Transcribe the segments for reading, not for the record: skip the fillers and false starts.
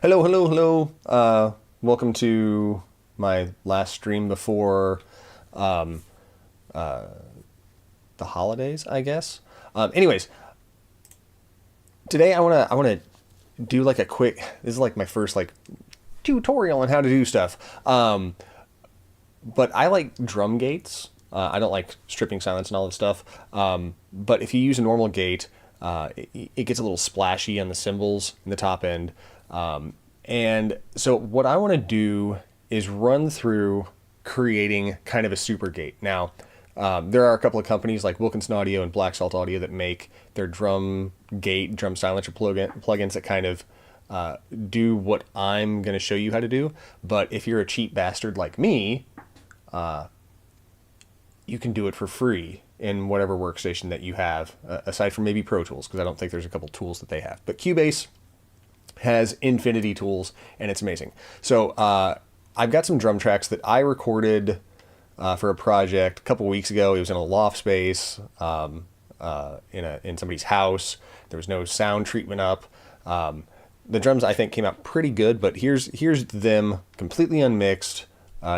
Hello, hello, hello. Welcome to my last stream before um, the holidays, I guess. Anyways, today I wanna do like a quick. This is like my first like tutorial on how to do stuff. But I like drum gates. I don't like stripping silence and all that stuff. But if you use a normal gate, it gets a little splashy on the cymbals in the top end. And so what I want to do is run through creating kind of a super gate. Now, there are a couple of companies like Wilkinson Audio and Black Salt Audio that make their drum gate, drum silencer plugins that kind of do what I'm going to show you how to do. But if you're a cheap bastard like me, you can do it for free in whatever workstation that you have, aside from maybe Pro Tools, because I don't think there's a couple tools that they have. But Cubase has infinity tools, and it's amazing. So I've got some drum tracks that I recorded for a project a couple weeks ago. It was in a loft space, in somebody's house. There was no sound treatment up. The drums I think came out pretty good, but here's them completely unmixed,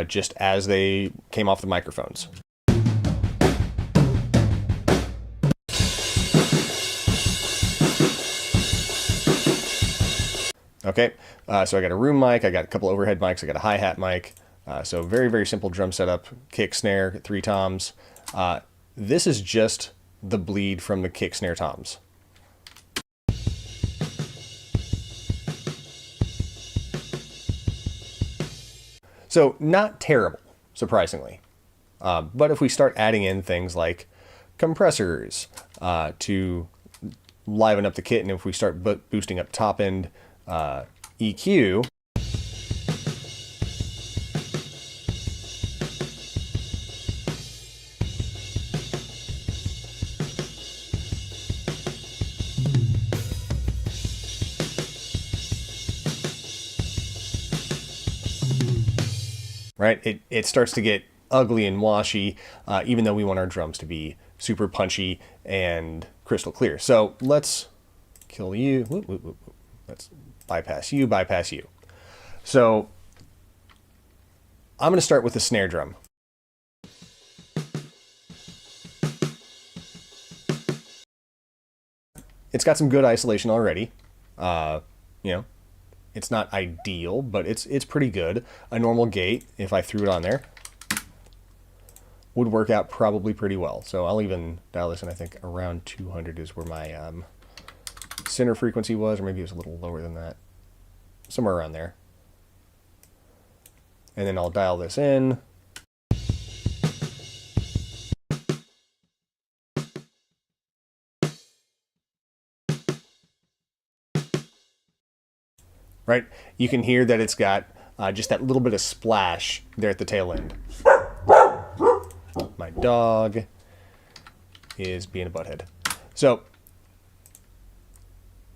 just as they came off the microphones. Okay, so I got a room mic, I got a couple overhead mics, I got a hi-hat mic. So very, very simple drum setup, kick, snare, 3 toms. This is just the bleed from the kick, snare, toms. So not terrible, surprisingly. But if we start adding in things like compressors to liven up the kit, and if we start boosting up top end EQ, right? It starts to get ugly and washy, even though we want our drums to be super punchy and crystal clear. So let's kill you. Whoop, whoop, whoop. Let's bypass you, bypass you. So I'm going to start with the snare drum. It's got some good isolation already. It's not ideal, but it's pretty good. A normal gate, if I threw it on there, would work out probably pretty well. So I'll even dial this in. I think around 200 is where my center frequency was, or maybe it was a little lower than that. Somewhere around there. And then I'll dial this in. Right? You can hear that it's got just that little bit of splash there at the tail end. My dog is being a butthead. So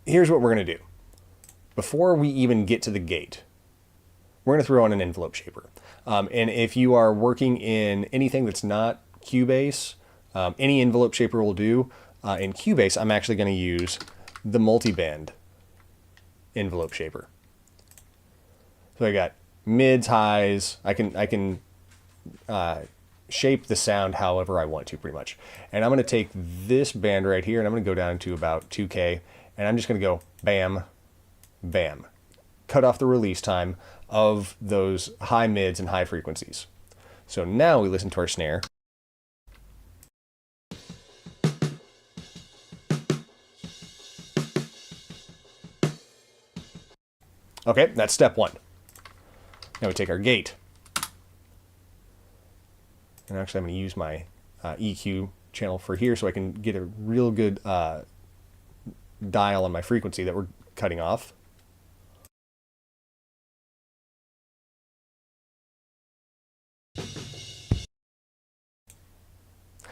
here's what we're going to do. Before we even get to the gate, we're going to throw on an envelope shaper. And if you are working in anything that's not Cubase, any envelope shaper will do. In Cubase, I'm actually going to use the multiband envelope shaper. So I got mids, highs. I can shape the sound however I want to, pretty much. And I'm going to take this band right here, and I'm going to go down to about 2K, and I'm just going to go bam, bam. Cut off the release time of those high mids and high frequencies. So now we listen to our snare. Okay, that's step one. Now we take our gate. And actually I'm going to use my EQ channel for here so I can get a real good dial on my frequency that we're cutting off.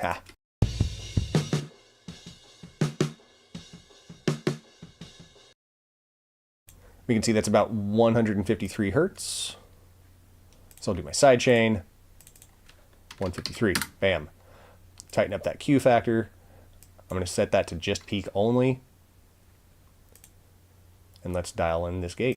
Ha. We can see that's about 153 hertz. So I'll do my side chain. 153, bam. Tighten up that Q factor. I'm going to set that to just peak only. And let's dial in this gate.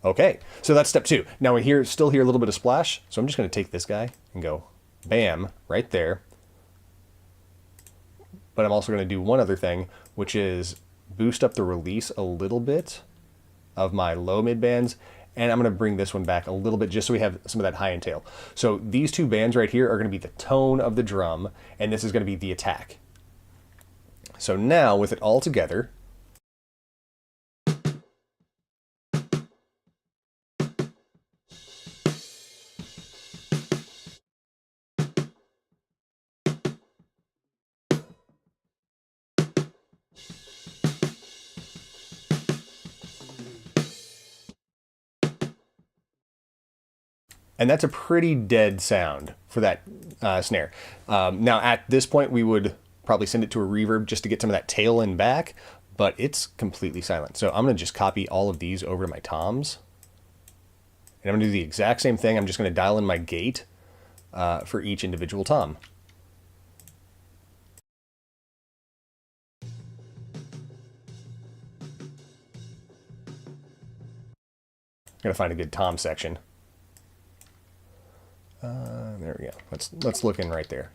Okay, so that's step 2. Now we still hear a little bit of splash, so I'm just going to take this guy and go bam right there. But I'm also going to do one other thing, which is boost up the release a little bit of my low mid bands, and I'm going to bring this one back a little bit just so we have some of that high and tail. So these 2 bands right here are going to be the tone of the drum, and this is going to be the attack. So now with it all together, and that's a pretty dead sound for that snare. Now at this point we would probably send it to a reverb just to get some of that tail end back, but it's completely silent. So I'm going to just copy all of these over to my toms. And I'm going to do the exact same thing. I'm just going to dial in my gate for each individual tom. I'm going to find a good tom section. There we go. Let's look in right there.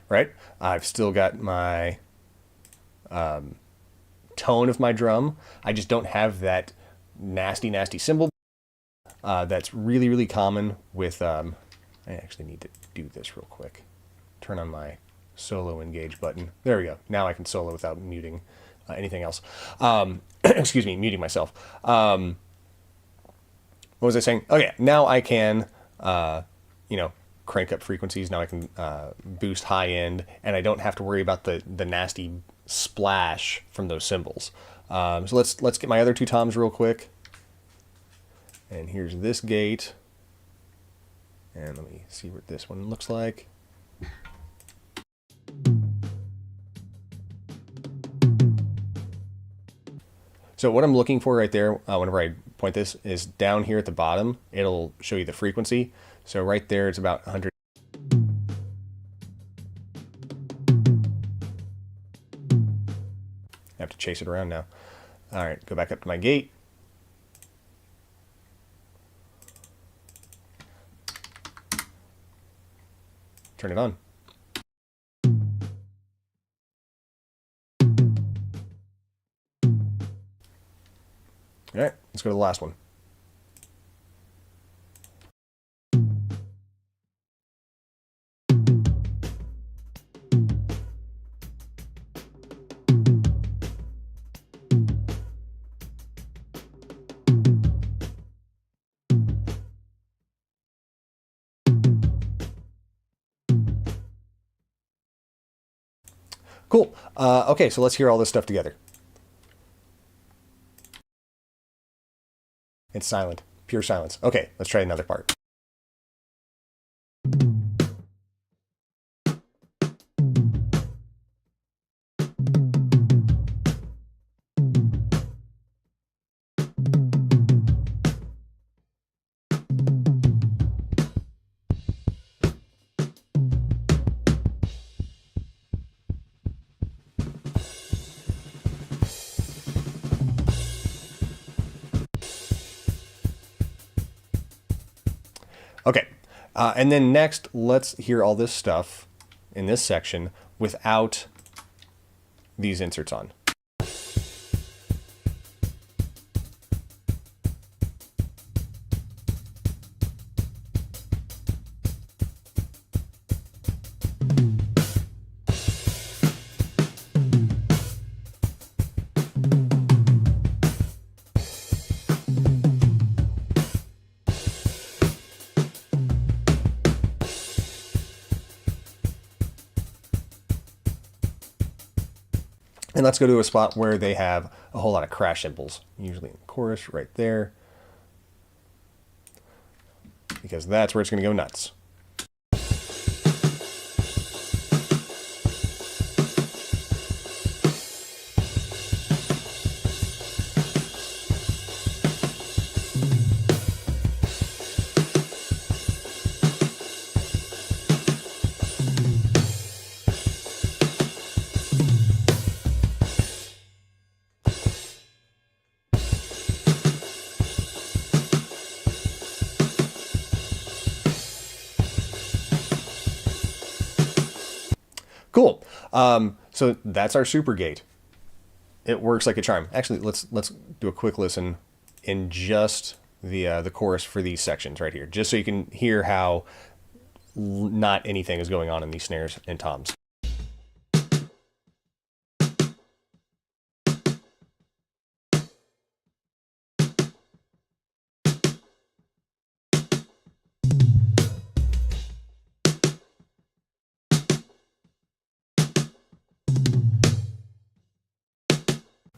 Right? I've still got my tone of my drum. I just don't have that nasty cymbal. That's really common with, I actually need to do this real quick. Turn on my solo engage button. There we go. Now I can solo without muting anything else. Excuse me, muting myself. What was I saying? Oh yeah, now I can, crank up frequencies. Now I can boost high end, and I don't have to worry about the nasty splash from those cymbals. So let's get my other 2 toms real quick. And here's this gate. And let me see what this one looks like. So what I'm looking for right there, whenever I point this, is down here at the bottom. It'll show you the frequency. So right there, it's about 100. I have to chase it around now. All right, go back up to my gate. Turn it on. All right, let's go to the last one. Cool. Okay, so let's hear all this stuff together. It's silent. Pure silence. Okay, let's try another part. Okay, and then next, let's hear all this stuff in this section without these inserts on. And let's go to a spot where they have a whole lot of crash cymbals, usually in the chorus right there, because that's where it's going to go nuts. Cool. So that's our super gate. It works like a charm. Actually, let's do a quick listen in just the chorus for these sections right here, just so you can hear how not anything is going on in these snares and toms.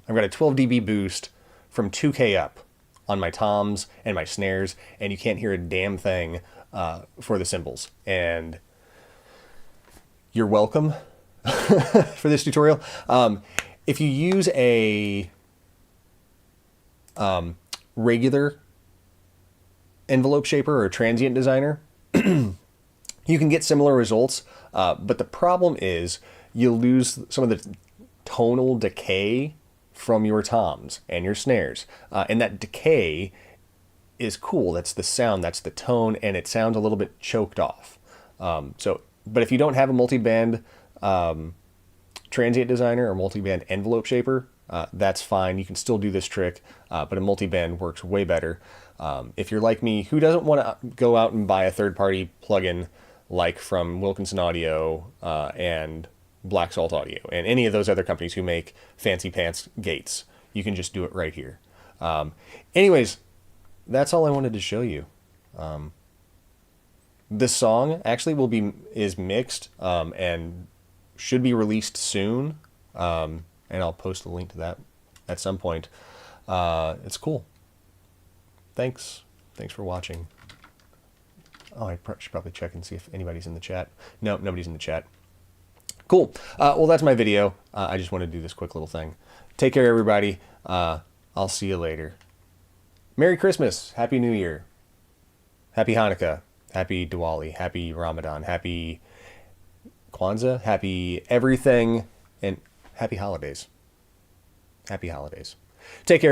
I've got a 12 dB boost from 2K up on my toms and my snares, and you can't hear a damn thing for the cymbals. And you're welcome for this tutorial. If you use a regular envelope shaper or transient designer, you can get similar results, but the problem is you lose some of the tonal decay from your toms and your snares. And that decay is cool. That's the sound, that's the tone, and it sounds a little bit choked off. But if you don't have a multi-band transient designer or multi-band envelope shaper, that's fine. You can still do this trick, but a multi-band works way better. If you're like me, who doesn't want to go out and buy a third-party plugin like from Wilkinson Audio and Black Salt Audio and any of those other companies who make fancy pants gates, you can just do it right here. Anyways, that's all I wanted to show you. This song actually is mixed and should be released soon, and I'll post a link to that at some point. It's cool. Thanks for watching. Oh, I should probably check and see if anybody's in the chat. No, nobody's in the chat. Cool. Well, that's my video. I just wanted to do this quick little thing. Take care, everybody. I'll see you later. Merry Christmas. Happy New Year. Happy Hanukkah. Happy Diwali. Happy Ramadan. Happy Kwanzaa. Happy everything. And happy holidays. Happy holidays. Take care, everybody.